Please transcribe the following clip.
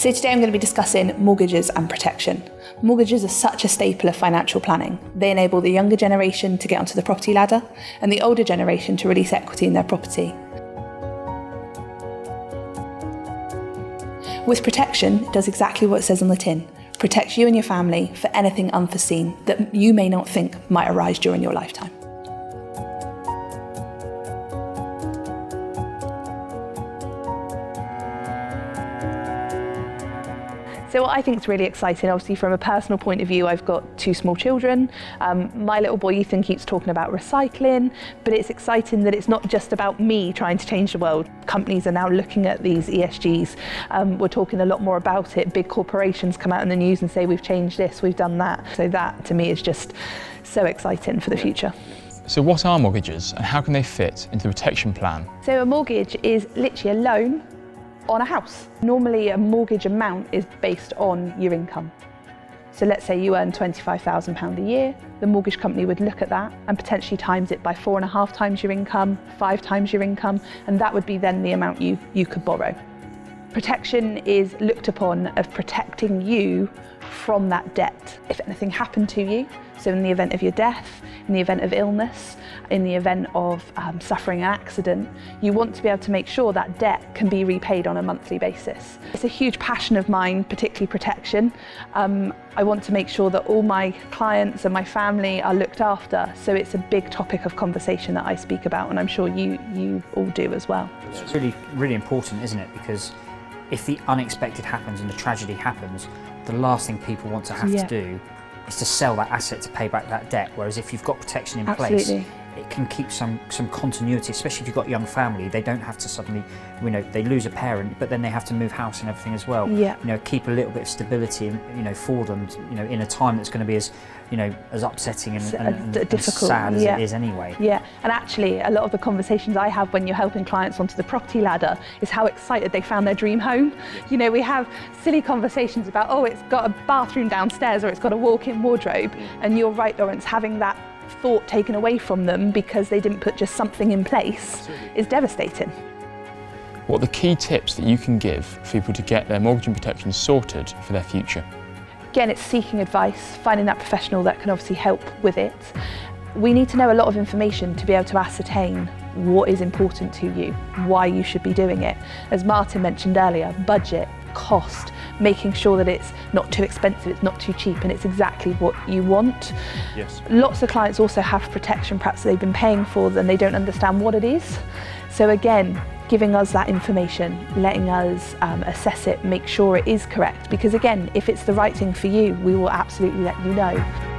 So today I'm going to be discussing mortgages and protection. Mortgages are such a staple of financial planning. They enable the younger generation to get onto the property ladder and the older generation to release equity in their property. With protection, it does exactly what it says on the tin. Protects you and your family for anything unforeseen that you may not think might arise during your lifetime. So what I think is really exciting, obviously from a personal point of view, I've got 2 small children. My little boy Ethan keeps talking about recycling, but it's exciting that it's not just about me trying to change the world. Companies are now looking at these ESGs. We're talking a lot more about it. Big corporations come out in the news and say, we've changed this, we've done that. So that to me is just so exciting for the future. So what are mortgages and how can they fit into the protection plan? So a mortgage is literally a loan on a house. Normally a mortgage amount is based on your income. So let's say you earn £25,000 a year, the mortgage company would look at that and potentially times it by 4.5 times your income, 5 times your income, and that would be then the amount you could borrow. Protection is looked upon of protecting you from that debt. If anything happened to you, so in the event of your death, in the event of illness, in the event of suffering an accident, you want to be able to make sure that debt can be repaid on a monthly basis. It's a huge passion of mine, particularly protection. I want to make sure that all my clients and my family are looked after, so it's a big topic of conversation that I speak about, and I'm sure you all do as well. It's really, really important, isn't it? Because if the unexpected happens and the tragedy happens, the last thing people want to have to do is to sell that asset to pay back that debt. Whereas if you've got protection in place, it can keep some continuity, especially if you've got a young family. They don't have to suddenly, they lose a parent, but then they have to move house and everything as well. Keep a little bit of stability, for them, in a time that's going to be as, as upsetting and difficult, sad as it is anyway. Yeah, and actually a lot of the conversations I have when you're helping clients onto the property ladder is how excited they found their dream home. We have silly conversations about, oh, it's got a bathroom downstairs or it's got a walk-in wardrobe, and you're right, Lawrence, having that thought taken away from them because they didn't put just something in place is devastating. What are the key tips that you can give for people to get their mortgage and protection sorted for their future? Again, it's seeking advice, finding that professional that can obviously help with it. We need to know a lot of information to be able to ascertain what is important to you, why you should be doing it. As Martin mentioned earlier, budget, cost, making sure that it's not too expensive, it's not too cheap, and it's exactly what you want. Yes. Lots of clients also have protection perhaps they've been paying for and they don't understand what it is. So again, giving us that information, letting us assess it, make sure it is correct, because again, if it's the right thing for you, we will absolutely let you know.